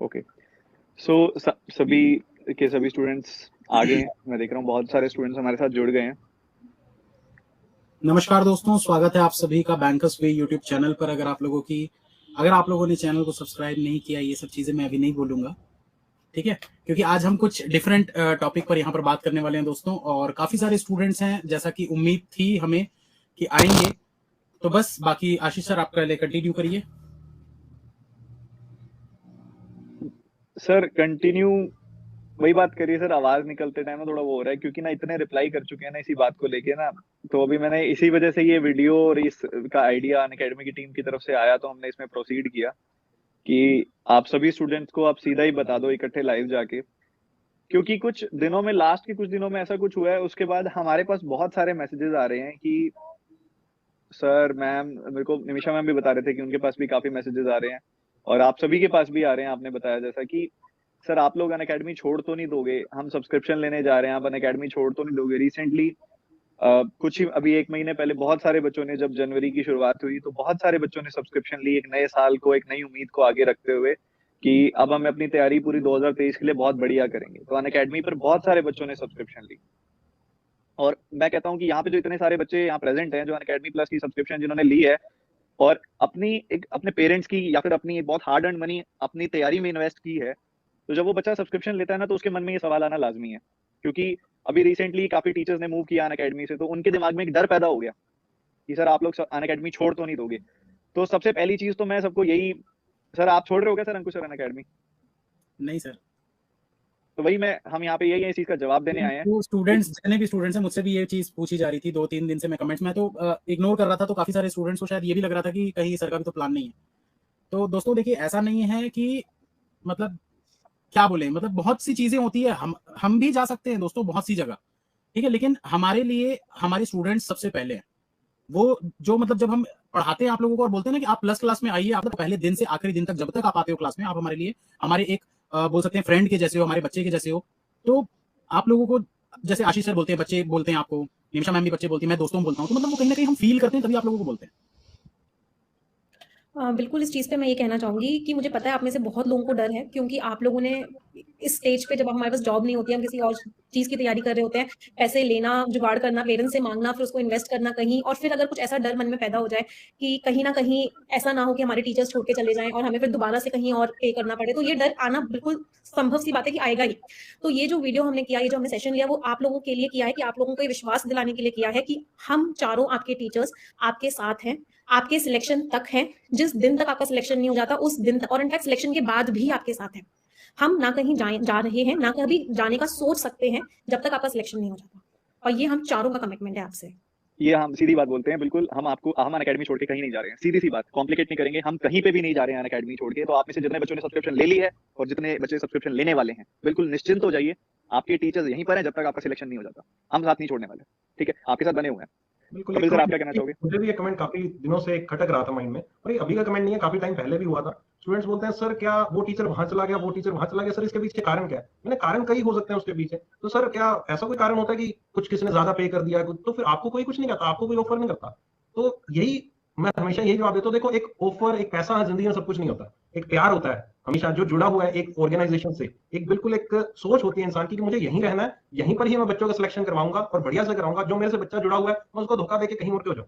Okay. सो सभी के सभी स्टूडेंट्स आ गए हैं। मैं देख रहा हूँ बहुत सारे स्टूडेंट्स हमारे साथ जुड़ गए हैं। नमस्कार दोस्तों, स्वागत है आप सभी का बैंकर्स वे यूट्यूब चैनल पर। अगर आप लोगों ने चैनल को सब्सक्राइब नहीं किया, ये सब चीजें मैं अभी नहीं बोलूंगा, ठीक है? क्योंकि आज हम कुछ डिफरेंट टॉपिक पर यहाँ पर बात करने वाले हैं दोस्तों, और काफी सारे स्टूडेंट्स हैं जैसा कि उम्मीद थी हमें कि आएंगे। तो बस बाकी आशीष सर आप पहले कंटिन्यू करिए। सर कंटिन्यू वही बात करिए सर। आवाज निकलते टाइम ना थोड़ा वो हो रहा है क्योंकि ना इतने रिप्लाई कर चुके हैं ना इसी बात को लेके ना। तो अभी मैंने इसी वजह से ये वीडियो और इस का आइडिया अनअकैडमी की टीम की तरफ से आया, तो हमने इसमें प्रोसीड किया कि आप सभी स्टूडेंट्स को आप सीधा ही बता दो इकट्ठे लाइव जाके। क्योंकि कुछ दिनों में, लास्ट के कुछ दिनों में ऐसा कुछ हुआ है, उसके बाद हमारे पास बहुत सारे मैसेजेस आ रहे हैं कि सर, मैम, मेरे को निमिषा मैम भी बता रहे थे कि उनके पास भी काफी मैसेजेस आ रहे हैं और आप सभी के पास भी आ रहे हैं। आपने बताया जैसा कि सर आप लोग अनअकैडमी छोड़ तो नहीं दोगे, हम सब्सक्रिप्शन लेने जा रहे हैं, आप अनअकैडमी छोड़ तो नहीं दोगे। रिसेंटली कुछ ही अभी एक महीने पहले बहुत सारे बच्चों ने, जब जनवरी की शुरुआत हुई तो बहुत सारे बच्चों ने सब्सक्रिप्शन ली, एक नए साल को, एक नई उम्मीद को आगे रखते हुए कि अब हम अपनी तैयारी पूरी 2023 के लिए बहुत बढ़िया करेंगे। तो अनअकैडमी पर बहुत सारे बच्चों ने सब्सक्रिप्शन ली। और मैं कहता हूँ कि यहाँ पे जो इतने सारे बच्चे यहाँ प्रेजेंट हैं जो अनअकैडमी प्लस की सब्सक्रिप्शन जिन्होंने ली है और अपनी एक अपने पेरेंट्स की या फिर अपनी एक बहुत हार्ड अर्न मनी अपनी तैयारी में इन्वेस्ट की है, तो जब वो बच्चा सब्सक्रिप्शन लेता है ना तो उसके मन में ये सवाल आना लाजमी है। क्योंकि अभी रिसेंटली काफी टीचर्स ने मूव किया अनअकैडमी से, तो उनके दिमाग में एक डर पैदा हो गया कि सर आप लोग अनअकैडमी छोड़ तो नहीं दोगे। तो सबसे पहली चीज तो मैं सबको यही, सर आप छोड़ रहे हो क्या सर अंकुश सर अनअकैडमी? नहीं सर। तो वही मैं, हम यहाँ पे यही इस चीज का जवाब देने आए हैं तो कि स्टूडेंट्स, जितने भी स्टूडेंट्स हैं, मुझसे भी ये चीज पूछी जा रही थी 2-3 दिन से। मैं कमेंट्स में तो इग्नोर कर रहा था, तो काफी सारे स्टूडेंट्स को शायद ये भी लग रहा था कि कहीं सर का भी तो प्लान नहीं है। तो दोस्तों देखिए, ऐसा नहीं है कि मतलब क्या बोले, मतलब बहुत सी चीजें होती है। हम भी जा सकते हैं दोस्तों बहुत सी जगह, ठीक है, लेकिन हमारे लिए हमारे स्टूडेंट्स सबसे पहले हैं। वो जो मतलब जब हम पढ़ाते हैं आप लोगों को और बोलते हैं ना कि आप प्लस क्लास में आइए, आप तो पहले दिन से आखिरी दिन तक जब तक आप आते हो क्लास में, आप हमारे लिए, हमारे एक बोल सकते हैं फ्रेंड के जैसे हो, हमारे बच्चे के जैसे हो। तो आप लोगों को, जैसे आशीष सर बोलते हैं, बच्चे बोलते हैं आपको, निमिषा मैम भी बच्चे बोलती है, मैं दोस्तों बोलता हूँ, तो मतलब वो कहीं ना कहीं हम फील करते हैं, तभी आप लोगों को बोलते हैं। बिल्कुल, इस चीज़ पे मैं ये कहना चाहूँगी कि मुझे पता है आप में से बहुत लोगों को डर है, क्योंकि आप लोगों ने इस स्टेज पे, जब हमारे पास जॉब नहीं होती है, हम किसी और चीज़ की तैयारी कर रहे होते हैं, पैसे लेना, जुगाड़ करना, पेरेंट्स से माँगना, फिर उसको इन्वेस्ट करना कहीं, और फिर अगर कुछ ऐसा डर मन में पैदा हो जाए कि कहीं न कहीं ऐसा ना हो कि हमारे टीचर्स छोड़ के चले जाएँ और हमें फिर दोबारा से कहीं और पे करना पड़े, तो ये डर आना बिल्कुल संभव सी बात है कि आएगा ही। तो ये जो वीडियो हमने किया, ये जो हमने सेशन लिया, वो आप लोगों के लिए किया है, कि आप लोगों को ये विश्वास दिलाने के लिए किया है कि हम चारों आपके टीचर्स आपके साथ हैं, आपके सिलेक्शन तक हैं। जिस दिन तक आपका सिलेक्शन नहीं हो जाता उस दिन तक, और इनफैक्ट सिलेक्शन के बाद भी आपके साथ हैं। हम ना कहीं जा रहे हैं, ना कभी जाने का सोच सकते हैं जब तक आपका सिलेक्शन नहीं हो जाता, और ये हम चारों का कमिटमेंट है आपसे। ये हम सीधी बात बोलते हैं, बिल्कुल हम अनअकैडमी छोड़ के कहीं नहीं जा रहे हैं। सीधी सी बात, कॉम्प्लिकेट नहीं करेंगे, हम कहीं पे भी नहीं जा रहे हैं अनअकैडमी छोड़ के। तो आप में से जितने बच्चों ने सब्सक्रिप्शन ले ली है और जितने बच्चे सब्सक्रिप्शन लेने वाले हैं, बिल्कुल निश्चिंत हो जाइए। आपके टीचर्स यहीं पर हैं जब तक आपका सिलेक्शन नहीं हो जाता। हम साथ नहीं छोड़ने वाले, ठीक है? आपके साथ बने हुए हैं। बिल्कुल। कपिल सर, आप क्या कहना चाहोगे? मुझे भी ये कमेंट काफी दिनों से खटक रहा था माइंड में, और ये अभी का कमेंट नहीं है, काफी टाइम पहले भी हुआ था। स्टूडेंट्स बोलते हैं सर क्या वो टीचर वहां चला गया, वो टीचर वहां चला गया, सर इसके पीछे कारण क्या है? मैंने कारण कई हो सकते हैं उसके पीछे। तो सर क्या ऐसा कोई कारण होता है कि कुछ किसी ने ज्यादा पे कर दिया, तो फिर आपको कोई कुछ नहीं करता, आपको कोई ऑफर नहीं करता? तो यही मैं हमेशा यही जवाब देता हूँ, देखो, एक ऑफर, एक पैसा जिंदगी में सब कुछ नहीं होता। एक प्यार होता है हमेशा जो जुड़ा हुआ है एक ऑर्गेनाइजेशन से। एक बिल्कुल एक सोच होती है इंसान की कि मुझे यहीं रहना है, यहीं पर ही मैं बच्चों का सिलेक्शन करवाऊंगा और बढ़िया से कराऊंगा। जो मेरे से बच्चा जुड़ा हुआ है मैं उसको धोखा देके कहीं और क्यों जाऊं?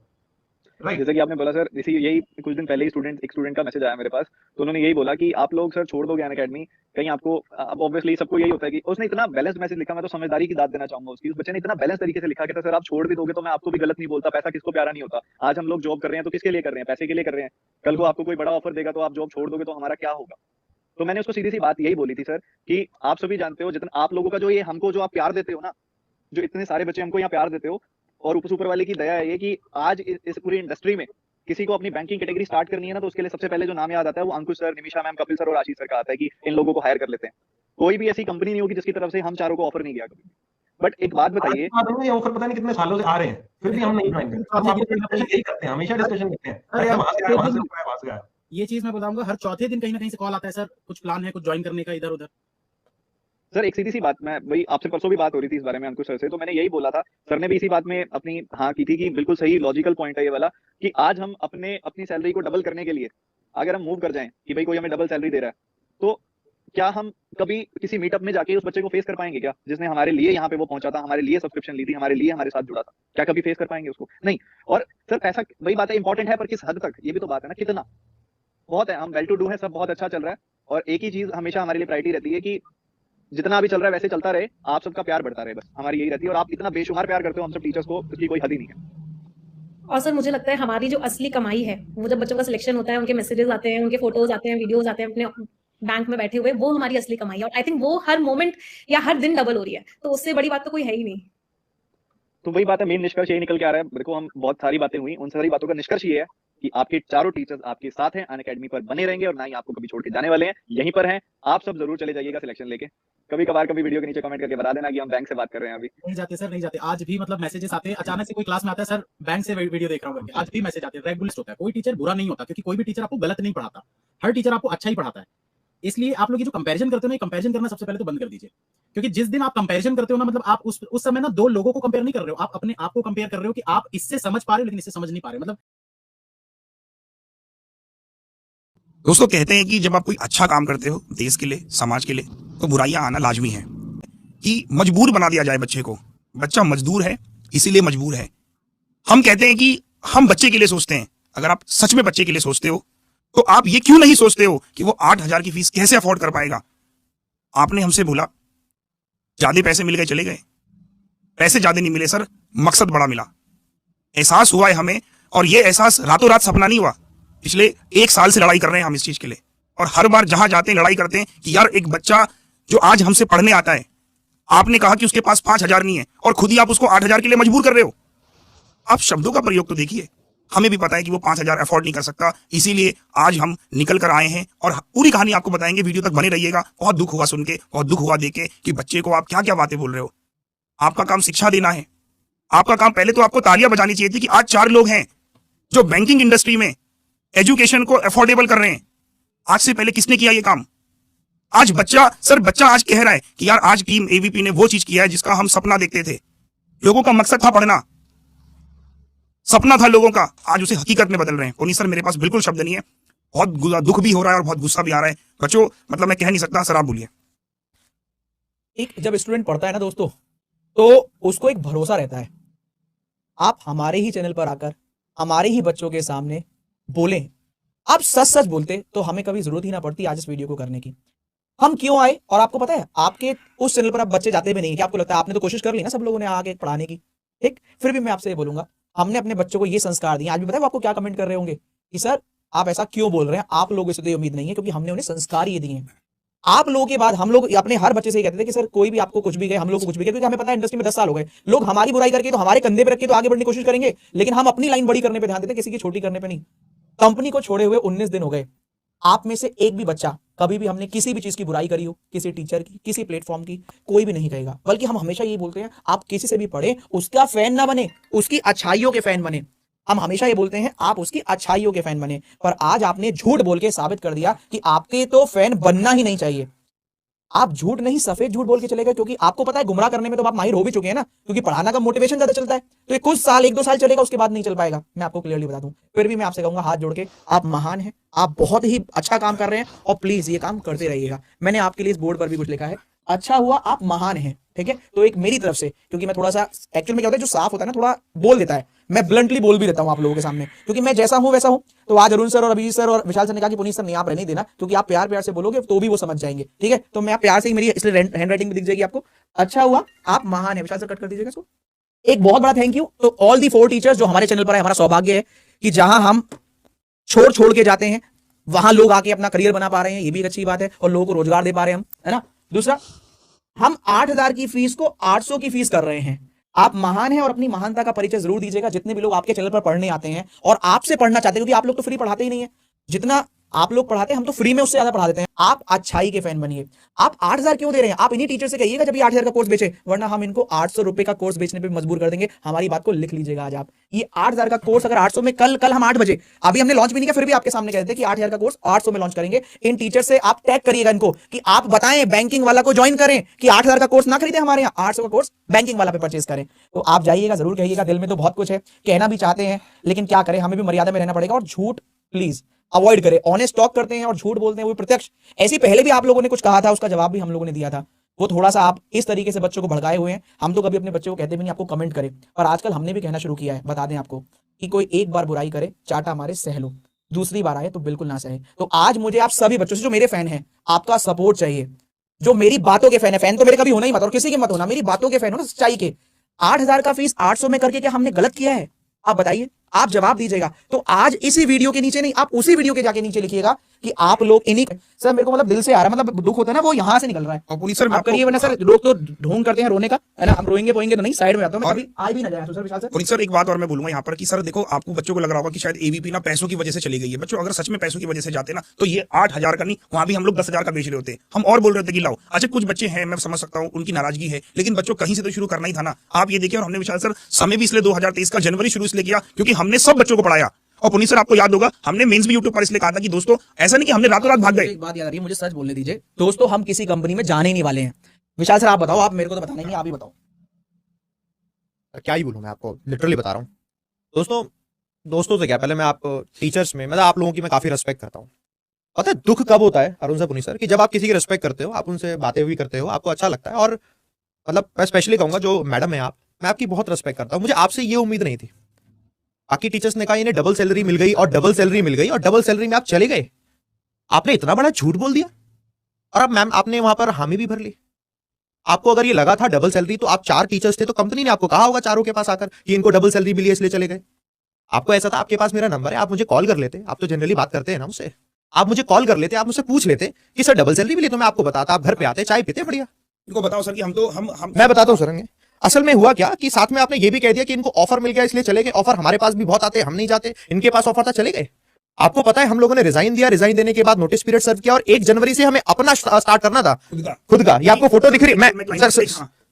राइट। जैसा कि आपने बोला सर, इसी यही कुछ दिन पहले ही एक स्टूडेंट का मैसेज आया मेरे पास। तो उन्होंने यही बोला कि आप लोग सर छोड़ दोगे अनअकैडमी कहीं आपको, अब ऑब्वियसली सबको यही होता है कि उसने इतना बैलेंस मैसेज लिखा। मैं तो समझदारी की दाद देना चाहूंगा उसकी। उस बच्चे ने इतना बैलेंस तरीके से लिखा कि सर आप छोड़ भी दोगे तो मैं आपको भी गलत नहीं बोलता, पैसा किसको प्यारा नहीं होता। आज हम लोग जॉब कर रहे हैं तो किसके लिए कर रहे हैं? पैसे के लिए कर रहे हैं। कल को आपको कोई बड़ा ऑफर देगा तो आप जॉब छोड़ दोगे तो हमारा क्या होगा? तो मैंने उसको सीधी सी बात यही बोली थी सर कि आप सभी जानते हो, जितना आप लोगों का जो ये हमको जो आप प्यार देते हो ना, जो इतने सारे बच्चे हमको यहाँ प्यार देते हो, और ऊपर वाले की दया है ये कि आज इस पूरी इंडस्ट्री में किसी को अपनी बैंकिंग कैटेगरी स्टार्ट करनी है ना, तो उसके लिए सबसे पहले जो नाम याद आता है वो Ankush sir, Nimisha ma'am, Kapil sir और आशीष सर का आता है कि इन लोगों को हायर कर लेते हैं। कोई भी ऐसी कंपनी नहीं होगी जिसकी तरफ से हम चारों को ऑफर नहीं किया कभी। बट एक बात बताइए, ये ऑफर पता नहीं कितने सालों से आ रहे हैं, फिर भी हम नहीं ज्वाइन करते। हम डिस्कशन यही करते हैं, हमेशा डिस्कशन करते हैं, अरे यार वहां से आया, वहां से आया। ये चीज मैं बताऊंगा, हर चौथे दिन कहीं ना कहीं से कॉल आता है, सर कुछ प्लान है कुछ ज्वाइन करने का इधर उधर। सर एक सीधी सी बात, मैं वही आपसे परसों भी बात हो रही थी इस बारे में अंकुश सर से, तो मैंने यही बोला था। सर ने भी इसी बात में अपनी हाँ की थी कि बिल्कुल सही लॉजिकल पॉइंट है ये वाला कि आज हम अपनी सैलरी को डबल करने के लिए अगर हम मूव कर जाएं कि भाई कोई हमें डबल सैलरी दे रहा है, तो क्या हम कभी किसी मीटअप में जाके उस बच्चे को फेस कर पाएंगे क्या, जिसने हमारे लिए यहाँ पे वो पहुंचा था, हमारे लिए सब्सक्रिप्शन ली थी, हमारे लिए हमारे साथ जुड़ा था? क्या कभी फेस कर पाएंगे उसको? नहीं। और सर पैसा वही बात है, इंपॉर्टेंट है पर किस हद तक, ये भी तो बात है ना, कितना। बहुत है, हम वेल टू डू है, सब बहुत अच्छा चल रहा है, और एक ही चीज हमेशा हमारे लिए प्रायोरिटी रहती है कि जितना अभी चल रहा है वैसे चलता रहे, आप सबका प्यार बढ़ता रहे, बस हमारी यही रहती है। और आप इतना बेशुमार प्यार करते हो हम सब टीचर्स को, उसकी कोई हद ही नहीं है। और सर मुझे लगता है हमारी जो असली कमाई है, वो जब बच्चों का सिलेक्शन होता है, उनके मैसेजेस आते हैं, उनके फोटोज आते हैं, वीडियोज आते हैं अपने बैंक में बैठे हुए, वो हमारी असली कमाई है। और आई थिंक वो हर मोमेंट या हर दिन डबल हो रही है, तो उससे बड़ी बात तो कोई है ही नहीं। तो वही बात है, मेन निष्कर्ष यही निकल के आ रहा है। देखो हम बहुत सारी बातें हुई, उन सारी बातों का निष्कर्ष ये है कि आपके चारों टीचर्स आपके साथ हैं, अनअकैडमी पर बने रहेंगे और ना ही आपको कभी छोड़ के जाने वाले हैं, यहीं पर हैं। आप सब जरूर चले जाइएगा सिलेक्शन लेके। कभी कभार कभी वीडियो के नीचे कमेंट करके बता देना कि हम बैंक से बात कर रहे हैं अभी। नहीं जाते सर, नहीं जाते। आज भी मतलब मैसेजेस आते हैं, अचानक से कोई क्लास में आता है, सर बैंक से वीडियो देख रहा हूँ करके, आज भी मैसेज आते हैं। रेगुलर होता है, कोई टीचर बुरा नहीं होता, क्योंकि कोई भी टीचर आपको गलत नहीं पढ़ाता, हर टीचर आपको अच्छा ही पढ़ाता है। इसलिए आप लोग ये जो कंपैरिजन करते हो ना, कंपैरिजन करना सबसे पहले तो बंद कर दीजिए, क्योंकि जिस दिन आप कंपैरिजन करते हो ना, मतलब आप उस समय ना दो लोगों को कंपेयर नहीं कर रहे हो, आप अपने आप को कंपेयर कर रहे हो कि आप इससे समझ पा रहे हो लेकिन इससे समझ नहीं पा रहे। मतलब दोस्तों कहते हैं कि जब आप कोई अच्छा काम करते हो देश के लिए, समाज के लिए, तो बुराइयां आना लाजमी है। कि मजबूर बना दिया जाए बच्चे को, बच्चा मजदूर है इसीलिए मजबूर है। हम कहते हैं कि हम बच्चे के लिए सोचते हैं। अगर आप सच में बच्चे के लिए सोचते हो तो आप ये क्यों नहीं सोचते हो कि वो 8,000 की फीस कैसे अफोर्ड कर पाएगा? आपने हमसे बोला ज्यादा पैसे मिल गए चले गए, पैसे ज्यादा नहीं मिले सर, मकसद बड़ा मिला। एहसास हुआ है हमें, और ये एहसास रातों रात सपना नहीं हुआ। पिछले 1 साल से लड़ाई कर रहे हैं हम इस चीज के लिए, और हर बार जहां जाते हैं लड़ाई करते हैं कि यार एक बच्चा जो आज हमसे पढ़ने आता है, आपने कहा कि उसके पास 5,000 नहीं है और खुद ही आप उसको 8,000 के लिए मजबूर कर रहे हो। आप शब्दों का प्रयोग तो देखिए। हमें भी पता है कि वो 5,000 अफोर्ड नहीं कर सकता, इसीलिए आज हम निकल कर आए हैं और पूरी कहानी आपको बताएंगे। वीडियो तक बने रहिएगा। बहुत दुख हुआ सुन के, बहुत दुख हुआ देख के कि बच्चे को आप क्या क्या बातें बोल रहे हो। आपका काम शिक्षा देना है, आपका काम, पहले तो आपको तालियां बजानी चाहिए थी कि आज 4 लोग हैं जो बैंकिंग इंडस्ट्री में एजुकेशन को अफोर्डेबल कर रहे हैं। आज से पहले किसने किया ये काम? आज बच्चा आज कह रहा है कि यार आज टीम एबीपी ने वो चीज किया है जिसका हम सपना देखते थे। लोगों का मकसद था पढ़ना, सपना था लोगों का, आज उसे हकीकत में बदल रहे हैं। नहीं सर मेरे पास बिल्कुल शब्द नहीं है, बहुत दुख भी हो रहा है और बहुत गुस्सा भी आ रहा है। बच्चों मतलब मैं कह नहीं सकता, सर आप बोलिए। एक जब स्टूडेंट पढ़ता है ना दोस्तों, तो उसको एक भरोसा रहता है। आप हमारे ही चैनल पर आकर हमारे ही बच्चों के सामने बोलें, आप सच सच बोलते तो हमें कभी जरूरत ही ना पड़ती आज इस वीडियो को करने की। हम क्यों आए? और आपको पता है आपके उस चैनल पर आप बच्चे जाते भी नहीं, क्या आपको लगता है? आपने तो कोशिश कर ली ना सब लोगों ने आके पढ़ाने की, ठीक? फिर भी मैं आपसे ये बोलूंगा, हमने अपने बच्चों को ये संस्कार दिए। आज भी पता है वो आपको क्या कमेंट कर रहे होंगे कि सर आप ऐसा क्यों बोल रहे हैं? आप लोगों से तो ये उम्मीद नहीं है, क्योंकि हमने उन्हें संस्कार ये दिए हैं। आप लोगों के बाद हम लोग अपने हर बच्चे से ही कहते थे कि सर कोई भी आपको कुछ भी कहे, हम लोग को कुछ भी कहे, क्योंकि हमें पता है इंडस्ट्री में 10 साल हो गए, लोग हमारी बुराई करके तो हमारे कंधे पे रख के तो आगे बढ़ने की कोशिश करेंगे, लेकिन हम अपनी लाइन बड़ी करने पे ध्यान देते, किसी की छोटी करने पे नहीं। कंपनी को छोड़े हुए 19 दिन हो गए, आप में से एक भी बच्चा कभी भी हमने किसी भी चीज की बुराई करी हो, किसी टीचर की, किसी प्लेटफॉर्म की, कोई भी नहीं कहेगा। बल्कि हम हमेशा यही बोलते हैं आप किसी से भी पढ़े, उसका फैन ना बने, उसकी अच्छाइयों के फैन बने। हम हमेशा ये बोलते हैं आप उसकी अच्छाइयों के फैन बने। पर आज आपने झूठ बोल के साबित कर दिया कि आपके तो फैन बनना ही नहीं चाहिए। आप झूठ नहीं सफेद झूठ बोल के चले गए, क्योंकि आपको पता है गुमराह करने में तो आप माहिर हो भी चुके हैं ना, क्योंकि पढ़ाना का मोटिवेशन ज्यादा चलता है। तो ये कुछ साल 1-2 साल चलेगा, उसके बाद नहीं चल पाएगा, मैं आपको क्लियरली बता दूं। फिर भी मैं आपसे कहूंगा हाथ जोड़ के, आप महान हैं, आप बहुत ही अच्छा काम कर रहे हैं और प्लीज ये काम करते रहिएगा। मैंने आपके लिए इस बोर्ड पर भी कुछ लिखा है, अच्छा हुआ आप महान हैं, ठीक है? तो एक मेरी तरफ से, क्योंकि मैं थोड़ा सा एक्चुअल में क्या होता है जो साफ होता है ना थोड़ा बोल देता है, मैं ब्लंटली बोल भी देता हूं आप लोगों के सामने, क्योंकि मैं जैसा हूं वैसा हूं। तो आज अरुण सर और अभिजीत सर और विशाल सर ने कहा कि पुनीत सर नहीं आप रहने देना, क्योंकि आप प्यार प्यार से बोलोगे तो भी वो समझ जाएंगे, ठीक है? तो मैं प्यार से ही, मेरी इसलिए हैंड राइटिंग भी दिख जाएगी आपको। अच्छा हुआ आप महान है, विशाल सर कट कर दीजिएगा इसको। एक बहुत बड़ा थैंक यू तो ऑल दी 4 टीचर्स जो हमारे चैनल पर है। हमारा सौभाग्य है कि जहां हम छोड़ के जाते हैं वहां लोग आके अपना करियर बना पा रहे हैं, ये भी एक अच्छी बात है, और लोगों को रोजगार दे पा रहे हैं हम, है ना? दूसरा, हम 8,000 की फीस को 800 की फीस कर रहे हैं। आप महान हैं और अपनी महानता का परिचय जरूर दीजिएगा। जितने भी लोग आपके चैनल पर पढ़ने आते हैं और आपसे पढ़ना चाहते हैं, क्योंकि आप लोग तो फ्री पढ़ाते ही नहीं है, जितना आप लोग पढ़ाते हैं हम तो फ्री में उससे ज्यादा पढ़ा देते हैं। आप अच्छाई के फैन बनिए। आप 8,000 क्यों दे रहे हैं? आप इन्हीं टीचर से कहिएगा जब ये 8,000 का कोर्स बेचे, वरना हम इनको 800 रुपए का कोर्स बेचने पे मजबूर कर देंगे। हमारी बात को लिख लीजिएगा आज आप, ये 8,000 का कोर्स अगर 800 में, कल हम 8 बजे, अभी हमने लॉन्च भी नहीं किया, फिर भी आपके सामने कहते हैं कि 8,000 का कोर्स 800 में लॉन्च करेंगे। इन टीचर से आप टैग करिएगा इनको कि आप बताएं बैंकिंग वाला को ज्वाइन करें, कि 8,000 का कोर्स ना खरीदे हमारे यहाँ, 800 का कोर्स बैंकिंग वाला पे परचेज करें। तो आप जाइएगा, जरूर कहिएगा। दिल में तो बहुत कुछ है, कहना भी चाहते हैं, लेकिन क्या करें, हमें भी मर्यादा में रहना पड़ेगा। और झूठ प्लीज अवॉइड करें। ऑनेस्ट टॉक करते हैं और झूठ बोलते हैं वो प्रत्यक्ष। ऐसे पहले भी आप लोगों ने कुछ कहा था, उसका जवाब भी हम लोगों ने दिया था। वो थोड़ा सा आप इस तरीके से बच्चों को भड़काए हुए हैं। हम तो कभी अपने बच्चों को कहते भी नहीं आपको कमेंट करे, पर आजकल हमने भी कहना शुरू किया है। बता दें आपको कि कोई एक बार बुराई करे, चाटा हमारे सह लो, दूसरी बार आए तो बिल्कुल ना सहे। तो आज मुझे आप सभी बच्चों से, जो मेरे फैन हैं, आपका सपोर्ट चाहिए। जो मेरी बातों के फैन है, फैन तो मेरे कभी होना ही मत और किसी के मत होना, मेरी बातों के फैन हो ना, सच्चाई के। 8,000 का फीस 800 में करके क्या हमने गलत किया है? आप बताइए, आप जवाब दीजिएगा। तो आज इसी वीडियो के नीचे नहीं, आप उसी वीडियो के जाके नीचे लिखिएगा कि आप लोग इन्हीं, सर मेरे को मतलब दिल से आ रहा है, मतलब दुख होता है ना, वो यहां से निकल रहा है। और पुलिस सर आप करिए, वरना सर लोग तो ढोंग करते हैं रोने का, है ना, हम रोएंगे पोएंगे तो नहीं, साइड में आता हूं मैं, कभी आ भी ना जाए। सर विशाल सर, पुलिस सर एक बात और मैं बोलूंगा यहाँ पर कि सर देखो, आपको बच्चों को लग रहा होगा कि शायद एबीपी ना पैसों की वजह से चली गई है। बच्चों अगर सच में पैसों की वजह से जाते ना तो ये 8,000 का नहीं, वहां भी हम लोग 10,000 का बेच रहे होते। हम और बोल रहे थे कि लाओ। अच्छा कुछ बच्चे हैं, मैं समझ सकता हूँ उनकी नाराजगी है, लेकिन बच्चों कहीं से तो शुरू करना ही था ना। आप ये देखिए, और हमने विशाल सर समय भी इसलिए 2023 का जनवरी शुरू इसलिए किया क्योंकि हमने सब बच्चों को पढ़ाया। और पुनीत सर आपको याद होगा, हमने मेंस भी यूट्यूब पर इसलिए कहा था कि दोस्तों ऐसा नहीं कि हमने रातों रात भाग गए। एक बात याद आ रही है, मुझे सच बोलने दीजिए दोस्तों, हम किसी कंपनी में जाने ही नहीं वाले हैं। विशाल सर आप बताओ, आप मेरे को तो बताना ही नहीं, आप ही बताओ। क्या ही बोलूं मैं आपको, लिटरली बता रहा हूँ दोस्तों से क्या, पहले मैं आप टीचर्स में, मतलब आप लोगों की मैं काफी रिस्पेक्ट करता हूँ। पता है दुख कब होता है अरुण सर, पुनीत सर, कि जब आप किसी की रिस्पेक्ट करते हो, आप उनसे बातें भी करते हो, आपको अच्छा लगता है। और मतलब मैं स्पेशली कहूंगा जो मैडम है आप, मैं आपकी बहुत रिस्पेक्ट करता हूँ। मुझे आपसे ये उम्मीद नहीं थी। बाकी टीचर्स ने कहा इन्हें डबल सैलरी मिल गई और डबल सैलरी मिल गई और डबल सैलरी में आप चले गए। आपने इतना बड़ा झूठ बोल दिया और अब मैम आपने वहां पर हामी भी भर ली। आपको अगर ये लगा था डबल सैलरी, तो आप 4 टीचर्स थे, तो कंपनी ने आपको कहा होगा चारों के पास आकर कि इनको डबल सैलरी मिली है इसलिए चले गए। आपको ऐसा था, आपके पास मेरा नंबर है, आप मुझे कॉल कर लेते। आप तो जनरली बात करते हैं ना मुझसे, आप मुझे कॉल कर लेते, आप मुझसे पूछ लेते कि सर डबल सैलरी मिली, तो मैं आपको बताता। आप घर पे आते, चाय पीते, बढ़िया। इनको बताओ सर कि हम मैं बताता हूँ सर, असल में हुआ क्या कि साथ में आपने ये भी कह दिया कि इनको ऑफर मिल गया इसलिए चले गए। ऑफर हमारे पास भी बहुत आते, हम नहीं जाते, इनके पास ऑफर था, चले गए। आपको पता है हम लोगों ने रिजाइन दिया, रिजाइन देने के बाद नोटिस पीरियड सर्व किया और 1 जनवरी से हमें अपना स्टार्ट करना था खुद का। ये आपको फोटो दिख रही है,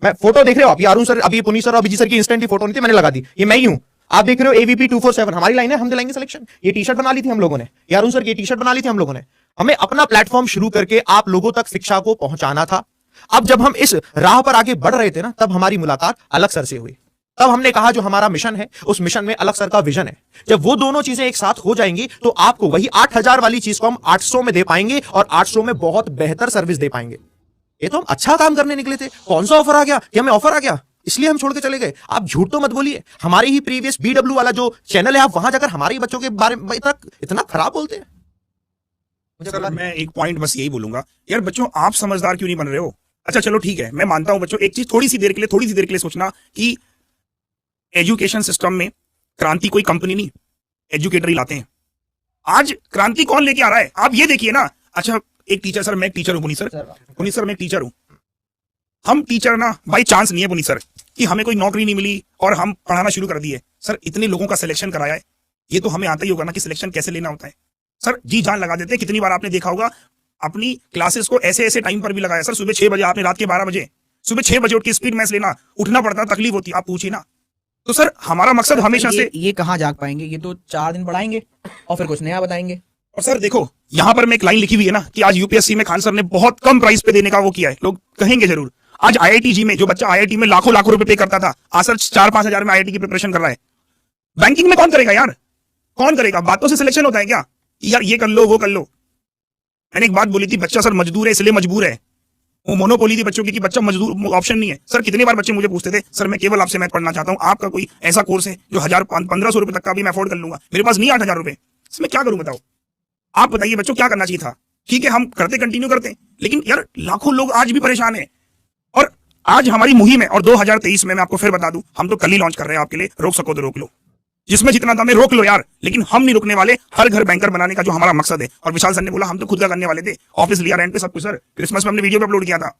मैं फोटो देख रहे हो आप, ये अरुण सर, अभी पुनीत सर और अभिजीत सर की इंस्टेंट फोटो नहीं थी, मैंने लगा दी, ये मैं ही हूं। आप देख रहे हो AVP 247 हमारी लाइन है, हम दिलाएंगे सिलेक्शन। ये टी शर्ट बना ली थी हम लोगों ने, ये अरुण सर की टी शर्ट बना ली थी हम लोगों ने। हमें अपना प्लेटफॉर्म शुरू करके आप लोगों तक शिक्षा को पहुंचाना था। अब जब हम इस राह पर आगे बढ़ रहे थे ना, तब हमारी मुलाकात अलग सर से हुई। तब हमने कहा जो हमारा मिशन है, उस मिशन में अलग सर का विजन है। जब वो दोनों चीजें एक साथ हो जाएंगी तो आपको वही 8,000 वाली चीज को हम 800 में दे पाएंगे और 800 में बहुत बेहतर सर्विस दे पाएंगे। ये तो हम अच्छा काम करने निकले थे, कौन सा ऑफर आ गया कि हमें ऑफर आ गया इसलिए हम छोड़ के चले गए। आप झूठ तो मत बोलिए। हमारे ही प्रीवियस BW वाला जो चैनल है, आप वहां जाकर हमारे ही बच्चों के बारे में इतना खराब बोलते हैं। सर मैं एक पॉइंट बस यही बोलूंगा यार, बच्चों आप समझदार क्यों नहीं बन रहे हो? अच्छा चलो ठीक है, मैं मानता हूं बच्चों, एक चीज थोड़ी सी देर के लिए सोचना कि एजुकेशन सिस्टम में क्रांति कोई कंपनी नहीं, एजुकेटर ही लाते हैं। आज क्रांति कौन लेके आ रहा है आप ये देखिए ना। अच्छा एक टीचर, सर मैं एक टीचर हूं पुनीत सर मैं एक टीचर हूं। हम टीचर ना बाई चांस नहीं है पुनीत सर कि हमें कोई नौकरी नहीं मिली और हम पढ़ाना शुरू कर दिए। सर इतने लोगों का सिलेक्शन कराया है, ये तो हमें आता ही होगा ना कि सिलेक्शन कैसे लेना होता है। सर जी जान लगा देते हैं। कितनी बार आपने देखा होगा अपनी क्लासेस को ऐसे टाइम पर भी लगाया। सर सुबह 6 बजे आपने रात के 12 बजे, सुबह 6 बजे उठ के स्पीड मैथ्स लेना, उठना पड़ता, तकलीफ होती, आप पूछिए ना। तो सर हमारा मकसद हमेशा से ये कहाँ जाग पाएंगे, ये तो 4 दिन पढ़ाएंगे और फिर कुछ नया बताएंगे। और सर देखो यहां पर मैं एक लाइन लिखी हुई है ना कि आज यूपीएससी में खान सर ने बहुत कम प्राइस पे देने का वो किया है, लोग कहेंगे जरूर। आज IIT में जो बच्चा IIT में लाखों रुपए पे करता था, आज सर 4-5 हजार में IIT की प्रिपरेशन कर रहा है। बैंकिंग में कौन करेगा यार, कौन करेगा? बातों से सिलेक्शन होता है क्या? यार ये कर लो वो कर लो। मैंने एक बात बोली थी, बच्चा सर मजदूर है इसलिए मजबूर है। वो मोनोपोली थी बच्चों की कि बच्चा मजदूर ऑप्शन नहीं है। सर कितनी बार बच्चे मुझे पूछते थे, सर मैं केवल आपसे मैथ पढ़ना चाहता हूँ, आपका कोई ऐसा कोर्स है जो 1,000-1,500 रुपए तक का भी मैं अफोर्ड कर लूंगा, मेरे पास नहीं 8,000 रुपए, इसमें क्या करूं बताओ? आप बताइए बच्चों क्या करना चाहिए था? ठीक है हम करते कंटिन्यू करते, लेकिन यार लाखों लोग आज भी परेशान है। और आज हमारी मुहिम है, और 2023 में मैं आपको फिर बता दूं, हम तो कल ही लॉन्च कर रहे हैं आपके लिए, रोक सको तो रोक लो, जिसमें जितना दम है रोक लो यार, लेकिन हम नहीं रुकने वाले। हर घर बैंकर बनाने का जो हमारा मकसद है। और विशाल सर ने बोला हम तो खुद का करने वाले थे, ऑफिस लिया रेंट पे सब कुछ। सर क्रिसमस में हमने वीडियो पे अपलोड किया था।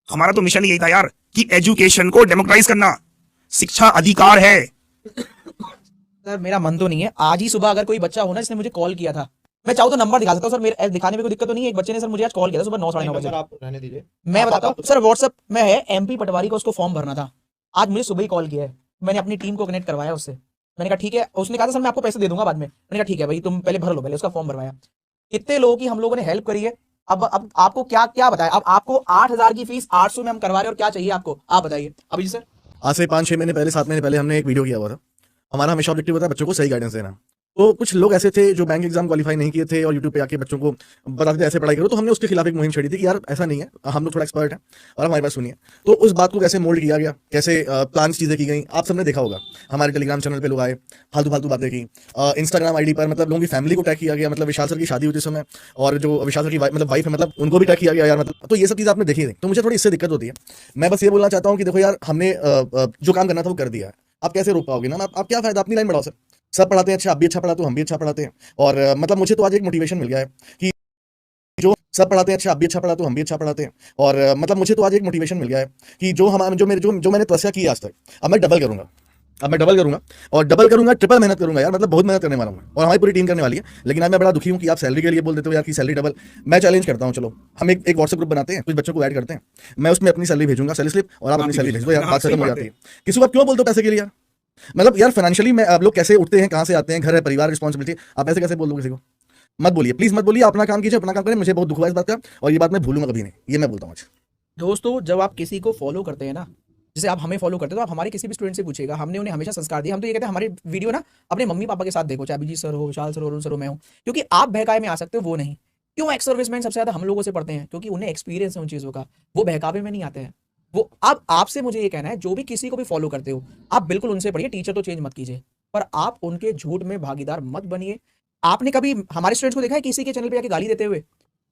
हमारा तो मिशन यही था यार कि एजुकेशन को डेमोक्राटाइज करना, शिक्षा अधिकार है। सर मेरा मन तो नहीं है, आज ही सुबह अगर कोई बच्चा हो ना जिसने मुझे कॉल किया था, मैं चाहूँ तो नंबर दिखा सकता हूँ सर, मेरे दिखाने में कोई दिक्कत तो नहीं है। एक बच्चे ने सर मुझे आज कॉल किया था सुबह 9-9:30 बजे। आप रहने दीजिए, मैं बताता हूँ सर, व्हाट्सएप में है MP पटवारी का, उसको फॉर्म भरना था। आज मुझे सुबह ही कॉल किया है, मैंने अपनी टीम को कनेक्ट करवाया उससे। मैंने कहा ठीक है, उसने कहा सर मैं आपको पैसे दे दूंगा बाद में। मैंने कहा ठीक है भाई तुम पहले भर लो, पहले उसका फॉर्म भरवाया। कितने लोगों की हम लोगों ने हेल्प करी है। अब आपको क्या बताया, अब आपको 8,000 की फीस 800 में हम करवा रहे हैं और क्या चाहिए आपको, आप बताइए अभी सर। आज से 5-6 महीने पहले, 7 महीने पहले हमने एक वीडियो किया हुआ था। हमारा हमेशा ऑब्जेक्टिव होता है बच्चों को सही गाइडेंस देना। तो कुछ लोग ऐसे थे जो बैंक एग्जाम क्वालिफाई नहीं किए थे और यूट्यूब पे आके बच्चों को बताते थे ऐसे पढ़ाई करो, तो हमने उसके खिलाफ एक मुहिम छेड़ी थी कि यार ऐसा नहीं है, हम लोग थोड़ा एक्सपर्ट हैं और हमारे पास सुनिए। तो उस बात को कैसे मोल्ड किया गया, कैसे प्लान चीजें की गई, आप सबने देखा होगा। हमारे टेलीग्राम चैनल पे लोग आए, फालतू फालतू बातें की, इंस्टाग्राम आईडी पर मतलब लोगों की फैमिली को टैग किया गया, मतलब विशाल सर की शादी हुई थी समय, और जो विशाल सर की मतलब वाइफ है मतलब उनको भी टैग किया गया यार, मतलब तो ये सब चीज़ आपने देखी नहीं। तो मुझे थोड़ी इससे दिक्कत होती है। मैं बस ये बोलना चाहता हूँ कि देखो यार, हमने जो काम करना था वो कर दिया है, आप कैसे रोक पाओगे ना, आप क्या फायदा, अपनी लाइन बढ़ाओ सर, सब पढ़ाते हैं अच्छा, आप भी अच्छा पढ़ाते हो, हम भी अच्छा पढ़ाते हैं। और मतलब मुझे तो आज एक मोटिवेशन मिल गया है कि जो सब पढ़ाते हैं अच्छा, आप भी अच्छा पढ़ाते हो, हम भी अच्छा पढ़ाते हैं। और मतलब मुझे तो आज एक मोटिवेशन मिल गया है कि जो मैंने तपस्या की आज तक, अब मैं डबल करूंगा, और डबल करूंगा, ट्रिपल मेहनत करूंगा यार, मतलब बहुत मेहनत करने वाला हूं और हमारी पूरी टीम करने वाली है। लेकिन आज मैं बड़ा दुखी हूं कि आप सैलरी के लिए बोल देते हो यार कि सैलरी डबल। मैं चैलेंज करता हूं, चलो हम एक व्हाट्सएप ग्रुप बनाते हैं, कुछ बच्चों को ऐड करते हैं, मैं उसमें अपनी सैलरी भेजूंगा, सैलरी स्लिप, और आप अपनी सैलरी भेज दो यार, बात खत्म हो जाती है। किसी को आप क्यों बोलते हो पैसे के लिए यार, मतलब यार फाइनेंशियली में आप लोग कैसे उठते हैं, कहां से आते हैं, घर है, परिवार, रिस्पॉन्सिबिलिटी, आप ऐसे कैसे बोल दो किसी को। मत बोलिए, प्लीज मत बोलिए, अपना काम कीजिए, अपना काम करें। मुझे बहुत दुख हुआ इस बात का और ये बात मैं भूलूंगा कभी नहीं, ये मैं बोलता हूँ आज। दोस्तों, जब आप किसी को फॉलो करते हैं ना, जैसे आप हमें फॉलो करते हो, तो आप हमारे किसी भी स्टूडेंट से पूछेगा, हमने उन्हें हमेशा संस्कार दिया। हम तो ये कहते हैं हमारे वीडियो ना अपने मम्मी पापा के साथ देखो, चाहे अभिजीत सर हो, विशाल सर हो, अरुण सर हो, मैं हूँ, क्योंकि आप बहकावे में आ सकते हो, वो नहीं। क्यों एक्स सर्विसमैन सबसे ज्यादा हम लोगों से पढ़ते हैं? क्योंकि उन्हें एक्सपीरियंस है उन चीजों का, वो बहकावे में नहीं आते हैं। वो अब आपसे मुझे ये कहना है, जो भी किसी को भी फॉलो करते हो, आप बिल्कुल उनसे पढ़िए, टीचर तो चेंज मत कीजिए, पर आप उनके झूठ में भागीदार मत बनिए। आपने कभी हमारे स्टूडेंट्स को देखा है किसी के चैनल पे आके गाली देते हुए?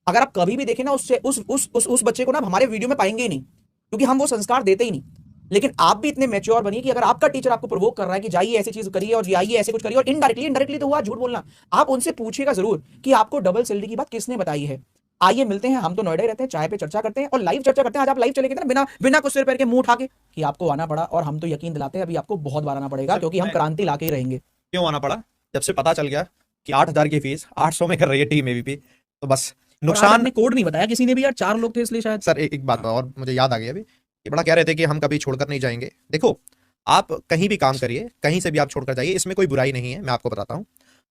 अगर आप कभी भी देखें ना, उससे उस बच्चे को ना हमारे वीडियो में पाएंगे ही नहीं, क्योंकि हम वो संस्कार देते ही नहीं। लेकिन आप भी इतने मैच्योर बनिए कि अगर आपका टीचर आपको प्रोवोक कर रहा है कि जाइए ऐसी चीज करिए और जाइए ऐसे कुछ करिए, और इनडायरेक्टली तो हुआ झूठ बोलना, आप उनसे पूछिएगा जरूर कि आपको डबल सैलरी की बात किसने बताई है। आइए मिलते हैं, हम तो नोएडा रहते हैं, चाय पे चर्चा करते हैं और लाइव चर्चा करते हैं। आज आप लाइव चले गए ना बिना कुछ सिर पैर के मुंह उठा के कि आपको आना पड़ा, और हम तो यकीन दिलाते हैं अभी आपको बहुत बार आना पड़ेगा, क्योंकि हम क्रांति लाके ही रहेंगे। क्यों आना पड़ा? जब से पता चल गया कि 8,000 की फीस 800 में कर रही है टीम एबीपी, तो बस नुकसान। ने कोड नहीं बताया किसी ने भी यार, 4 लोग थे इसलिए शायद। सर एक बात और मुझे याद आ गई अभी, ये बड़ा कह रहे थे कि हम कभी छोड़कर नहीं जाएंगे। देखो, आप कहीं भी काम करिए, कहीं से भी आप छोड़कर जाइए, इसमें कोई बुराई नहीं है। मैं आपको बताता हूँ,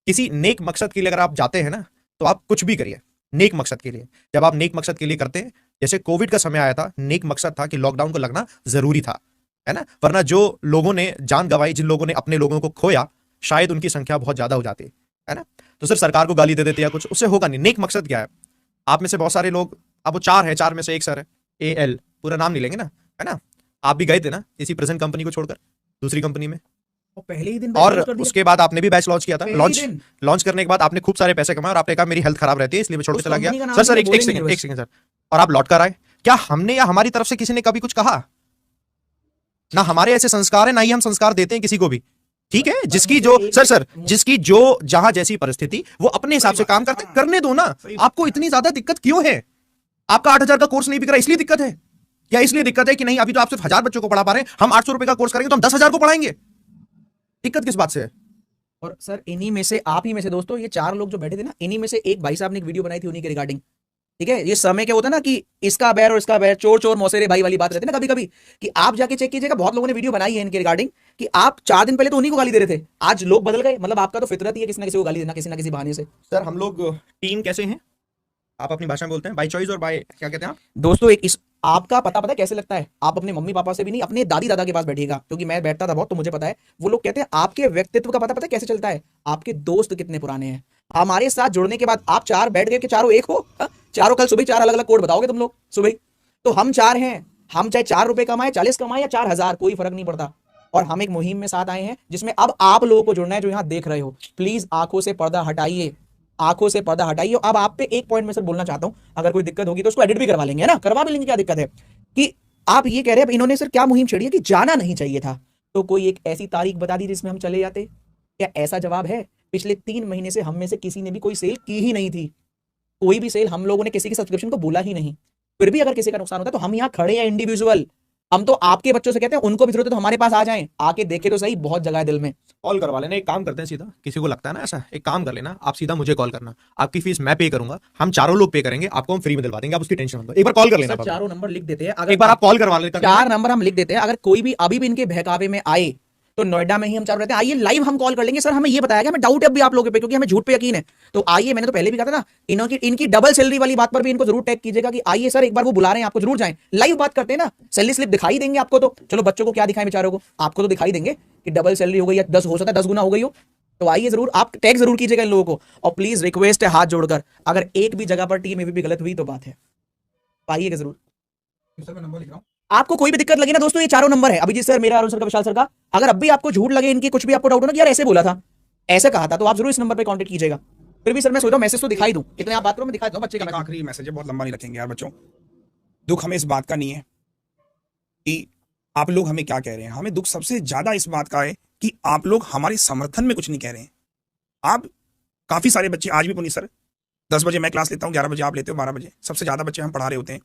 किसी नेक मकसद के लिए अगर आप जाते हैं ना, तो आप कुछ भी करिए नेक मकसद के लिए। जब आप नेक मकसद के लिए करते हैं, जैसे कोविड का समय आया था, नेक मकसद था कि लॉकडाउन को लगना जरूरी था, है ना, वरना जो लोगों ने जान गंवाई, जिन लोगों ने अपने लोगों को खोया, शायद उनकी संख्या बहुत ज्यादा हो जाती है ना। तो सिर्फ सरकार को गाली दे देते या कुछ, उससे होगा नहीं। नेक मकसद क्या है? आप में से बहुत सारे लोग, अब वो 4 है, 4 में से एक सर है, AL, पूरा नाम नहीं लेंगे ना, है ना। आप भी गए थे ना इसी प्रेजेंट कंपनी को छोड़कर दूसरी कंपनी में, पहले ही दिन और उसके बाद आपने भी बैच लॉन्च किया था। लॉन्च करने के बाद आपने खूब सारे पैसे कमाए और आपने कहा मेरी हेल्थ खराब रहती है इसलिए मैं छोड़ के चला गया। सर एक सेकंड सर, और आप लौट कर आए। क्या हमने या हमारी तरफ से किसी ने कभी कुछ कहा? ना हमारे ऐसे संस्कार है, ना ही हम संस्कार देते हैं किसी को भी। ठीक है, जिसकी जो जिसकी जो जहां जैसी परिस्थिति, वो अपने हिसाब से काम करने दो ना। आपको इतनी ज्यादा दिक्कत क्यों है? आपका 8,000 का कोर्स नहीं बिक रहा, इसलिए दिक्कत है क्या? इसलिए दिक्कत है कि नहीं, अभी तो आप सिर्फ 1000 बच्चों को पढ़ा पा रहे हैं, हम 800 रुपए का कोर्स करेंगे तो हम 10,000 को पढ़ाएंगे। दिक्कत किस बात से है? और सर इन्हीं में से, आप ही में से दोस्तों, ये 4 लोग जो बैठे थे ना, इन्हीं में से एक भाई साहब ने एक वीडियो बनाई थी उन्हीं के रिगार्डिंग। ठीक है, ये समय क्या होता है ना कि इसका बैर और इसका बैर, चोर चोर मौसेरे भाई वाली बात रहती है ना कभी कभी, कि आप जाके चेक कीजिएगा, बहुत लोगों ने वीडियो बनाई है इनके रिगार्डिंग कि आप 4 दिन पहले तो उन्हीं को गाली दे रहे थे, आज लोग बदल गए। मतलब आपका तो फितरत ही है किसी ना किसी को गाली देना, किसी ना किसी बहाने से। सर हम लोग टीम कैसे हैं? आप अपनी भाषा में बोलते हैं, बाय चॉइस और बाय क्या कहते हैं आप? दोस्तों, एक इस आपका पता कैसे लगता है? आप अपने मम्मी पापा से भी नहीं, अपने दादी दादा के पास बैठिएगा, क्योंकि मैं बैठता था बहुत, तो मुझे पता है। वो लोग कहते हैं आपके व्यक्तित्व का पता कैसे चलता है? आपके दोस्त कितने पुराने हैं। हमारे साथ जुड़ने के बाद आप 4 बैठ गए कि चारों एक हो, चारों कल सुबह 4 अलग अलग कोड बताओगे तुम लोग सुबह। तो हम 4 हैं, हम चाहे 4 रुपए कमाए, 40 कमाए या 4000, कोई फर्क नहीं पड़ता। और हम एक मुहिम में साथ आए हैं जिसमें अब आप लोगों को जुड़ना है, जो यहां देख रहे हो। प्लीज आंखों से पर्दा हटाइए, आंखों से पर्दा हटाइए। अब आप पे एक पॉइंट में सर बोलना चाहता हूं, अगर कोई दिक्कत होगी तो उसको एडिट भी करवा लेंगे, है ना, करवा भी लेंगे, क्या दिक्कत है? कि आप ये कह रहे हैं इन्होंने सर क्या मुहिम छेड़ी है कि जाना नहीं चाहिए था, तो कोई एक ऐसी तारीख बता दी जिसमें हम चले जाते? क्या ऐसा जवाब है? पिछले 3 महीने से हम में से किसी ने भी कोई सेल की ही नहीं थी, कोई भी सेल हम लोगों ने किसी के सब्सक्रिप्शन को बोला ही नहीं। फिर भी अगर किसी का नुकसान होता है तो हम यहाँ खड़े हैं इंडिविजुअल। हम तो आपके बच्चों से कहते हैं उनको भी जरूरत है तो हमारे पास आ जाएं, आके देखे तो सही, बहुत जगह है दिल में। कॉल करवा लेना, एक काम करते हैं सीधा, किसी को लगता है ना ऐसा, एक काम कर लेना, आप सीधा मुझे कॉल करना, आपकी फीस मैं पे करूंगा, हम 4 लोग पे करेंगे, आपको हम फ्री में दिलवा देंगे, आप उसकी टेंशन मत लो। एक बार कॉल कर लेना, 4 नंबर लिख देते हैं, एक बार आप कॉल करवा लेते, 4 नंबर हम लिख देते हैं। अगर कोई भी अभी भी इनके बहकावे में आए तो नोएडा में ही हम 4 रहते हैं, आइए लाइव हम कॉल कर लेंगे। सर हमें ये बताया गया, हमें डाउट है अभी आप लोगों पे, क्योंकि हमें झूठ पे यकीन है। तो आइए, मैंने तो पहले भी कहा था ना, इनकी डबल सैलरी वाली बात पर भी इनको जरूर टैग कीजिएगा कि आइए सर एक बार वो बुला रहे हैं आपको, जरूर जाएं, लाइव बात करते हैं ना। सैलरी स्लिप दिखाई देंगे आपको, तो चलो बच्चों को क्या दिखाएं बेचारों को, आपको तो दिखाई देंगे कि डबल सैलरी हो गई या 10 हो सकता है 10 गुना हो गई हो, तो आइए जरूर, आप टैग जरूर कीजिएगा इन लोगों को। और प्लीज रिक्वेस्ट है हाथ जोड़कर, अगर एक भी जगह पर टीम एबीपी गलत हुई तो बात है, आइएगा जरूर। सर मैं नंबर लिख रहा हूँ। आपको कोई भी दिक्कत लगे ना दोस्तों, ये चारों नंबर है, अभिजीत सर, मेरा, अरुण सर का, विशाल सर का। अगर अब भी आपको झूठ लगे इनकी, कुछ भी आपको डाउट हो ना कि यार ऐसे बोला था, ऐसे कहा था, तो आप जरूर इस नंबर पे कांटेक्ट कीजिएगा। फिर भी सर मैं सोच रहा हूं मैसेज तो दिखाई दूं, इतने आप बात करो, मैं दिखा दूं बच्चे का एक मैसेज। आखिरी मैसेज है, बहुत लंबा नहीं रखेंगे यार बच्चों। दुख हमें इस बात का नहीं है कि आप लोग हमें क्या कह रहे हैं, हमें दुख सबसे ज्यादा इस बात का है कि आप लोग हमारे समर्थन में कुछ नहीं कह रहे हैं। आप काफी सारे बच्चे आज भी, पुनीत सर 10 बजे मैं क्लास लेता हूँ, 11 बजे आप लेते हो, 12 बजे सबसे ज्यादा बच्चे हम पढ़ा रहे होते हैं।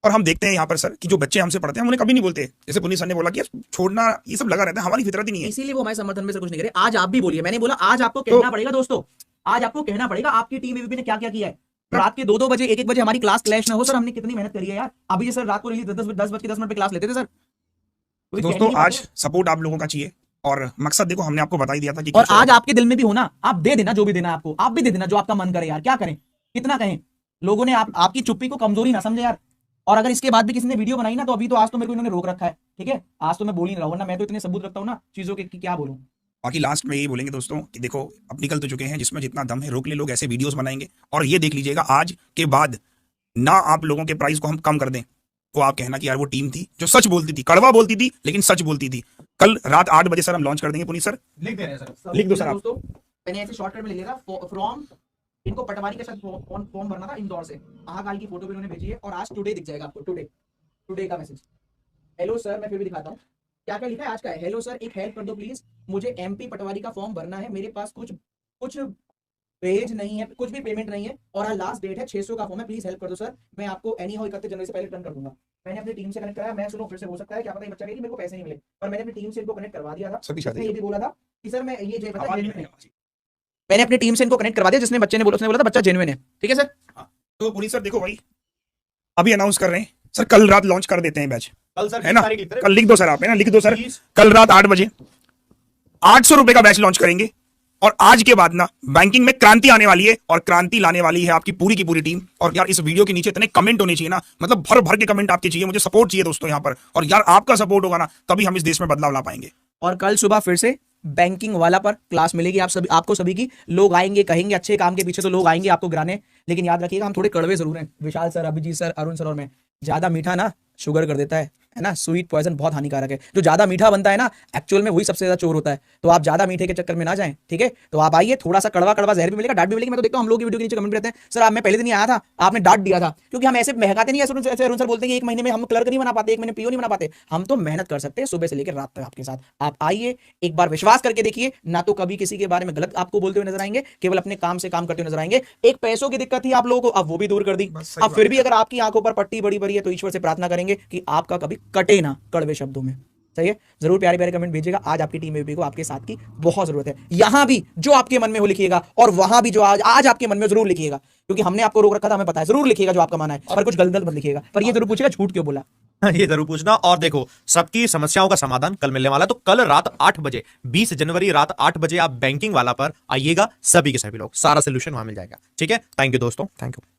और हम देखते हैं यहाँ पर सर कि जो बच्चे हमसे पढ़ते हैं हम उन्हें कभी नहीं बोलते, जैसे पुनीत सर ने बोला कि छोड़ना ये सब लगा रहता है, हमारी फितरत ही नहीं है। इसीलिए वो हमारे समर्थन में से कुछ नहीं करे। आज आप भी बोलिए, मैंने बोला आज आपको कहना पड़ेगा दोस्तों, आज आपको कहना पड़ेगा आपकी टीम एबीपी ने क्या क्या किया है। रात के 2-2 बजे 1-1 बजे हमारी क्लास क्लैश ना हो। सर हमने कितनी मेहनत करी है यार। अभी सर रात को 10:10 पे क्लास लेते थे सर। तो दोस्तों आज सपोर्ट आप लोगों का चाहिए, और मकसद देखो हमने आपको बता ही दिया था कि और आज आपके दिल में भी होना, आप दे देना जो भी देना आपको, आप भी दे देना जो आपका मन करे यार। क्या करें, कितना कहें, लोगों ने आपकी चुप्पी को कमजोरी ना समझे यार। और अगर इसके बाद भी किसी ने वीडियो बनाई ना, तो अभी तो आज तो मेरे को इन्होंने रोक रखा है, ठीक है, आज तो मैं बोल ही नहीं रहा हूं, वरना मैं तो इतने सबूत रखता हूं ना चीजों के कि क्या बोलूं। बाकी लास्ट में यही बोलेंगे दोस्तों कि देखो अब निकल तो चुके हैं, जिसमें जितना दम है रोक ले, लोग ऐसे वीडियोस बनाएंगे। और ये देख लीजिएगा आज के बाद ना आप लोगों के प्राइस को हम कम कर दें तो आप कहना कि यार वो टीम थी जो सच बोलती थी, कड़वा बोलती थी लेकिन सच बोलती थी। कल रात 8 बजे सर हम लॉन्च कर देंगे। पुनीत सर लिख दे रहे हैं सर, लिख दो सर आप। दोस्तों मैंने ऐसे शॉर्टकट में लिख लिया था फ्रॉम, इनको पटवारी के साथ फॉर्म भरना था इंदौर से, महाकाल की फोटो भी उन्होंने भेजी है। और आज टुडे दिख जाएगा आपको, टुडे का मैसेज। हेलो सर, मैं फिर भी दिखाता हूँ क्या क्या लिखा है आज का है। हेलो सर, एक हेल्प कर दो प्लीज, मुझे एमपी पटवारी का फॉर्म भरना है, मेरे पास कुछ पेज नहीं है, कुछ भी पेमेंट नहीं है, और आज लास्ट डेट है, 600 का फॉर्म है, प्लीज हेल्प कर दो सर। मैं आपको एनी हाउ 31 जनवरी से पहले रिटर्न कर दूंगा। मैंने अपनी टीम से कनेक्ट कराया, मैं सुनो फिर से हो सकता है क्या पता ये बच्चा कहे कि मेरे को पैसे नहीं मिले, पर मैंने अपनी टीम से इनको कनेक्ट करवा दिया था। उसने ये भी बोला था कि सर मैं ये मैंने अपनी टीम से इनको कनेक्ट करवा दिया, जिसने बच्चे ने बोला, उसने बोला था बच्चा जेन्युइन है, ठीक है सर। तो पुनीत सर देखो भाई अभी अनाउंस कर रहे हैं सर, कल रात लॉन्च कर देते हैं बैच, कल सर है ना, कल लिख दो सर, आप है ना, लिख दो सर, कल रात 8 बजे 800 रुपए का बैच लॉन्च करेंगे। और आज के बाद ना बैंकिंग में क्रांति आने वाली है, और क्रांति लाने वाली है आपकी पूरी की पूरी टीम। और यार इस वीडियो के नीचे इतने कमेंट होने चाहिए ना, मतलब भर भर के कमेंट आपके चाहिए, मुझे सपोर्ट चाहिए दोस्तों यहाँ पर। और यार आपका सपोर्ट होगा ना तभी हम इस देश में बदलाव ला पाएंगे। और कल सुबह फिर से बैंकिंग वाला पर क्लास मिलेगी आपको सभी की। लोग आएंगे, कहेंगे अच्छे काम के पीछे तो लोग आएंगे आपको गिराने, लेकिन याद रखिएगा हम थोड़े कड़वे जरूर हैं। Vishal sir, Abhijeet sir, Arun sir और मैं, ज्यादा मीठा ना शुगर कर देता है ना, स्वीट पॉइजन बहुत हानिकारक है। जो ज्यादा मीठा बनता है ना एक्चुअल में वही सबसे ज्यादा चोर होता है। तो आप ज्यादा मीठे के चक्कर में ना जाएं, ठीक है। तो आप आइए, थोड़ा सा कड़वा कड़वा जहर भी मिलेगा, डांट भी मिलेगी। मैं तो देखता हूं हम लोग की वीडियो के नीचे कमेंट रहते हैं, सर आप मैं पहले दिन ही आया था, आपने डांट दिया था, क्योंकि हम ऐसे महकाते नहीं। ऐसे अरुण सर बोलते हैं कि 1 महीने में हम क्लर्क नहीं बना पाते, 1 महीने पीओ नहीं बना पाते। हम तो मेहनत कर सकते हैं सुबह से लेकर रात तक आपके साथ। आप आइए, एक बार विश्वास करके देखिए, ना तो कभी किसी के बारे में गलत आपको बोलते हुए नजर आएंगे, केवल अपने काम से काम करते हुए नजर आएंगे। एक पैसों की दिक्कत थी आप लोगों को, अब वो भी दूर कर दी। अब फिर भी अगर आपकी आंखों पर पट्टी बड़ी बड़ी है तो ईश्वर से प्रार्थना करेंगे कि आपका कभी कटे ना, कड़वे शब्दों में, सही है। जरूर प्यारे प्यारे कमेंट भेजिएगा। आज आपकी टीम एबीपी को आपके साथ की बहुत जरूरत है। यहां भी जो आपके मन में हो लिखिएगा, और वहां भी जो आज आपके मन में जरूर लिखिएगा, क्योंकि हमने आपको रोक रखा था, हमें पता है। जरूर लिखिएगा जो आपका माना है, पर कुछ गलत मत लिखिएगा। पर ये जरूर पूछेगा झूठ क्यों बोला, ये जरूर पूछना। और देखो सबकी समस्याओं का समाधान कल मिलने वाला है। तो कल रात 8 बजे 20 जनवरी रात 8 बजे आप बैंकिंग वाला पर आइएगा, सभी के सभी लोग, सारा सोल्यूशन वहां मिल जाएगा, ठीक है। थैंक यू दोस्तों, थैंक यू।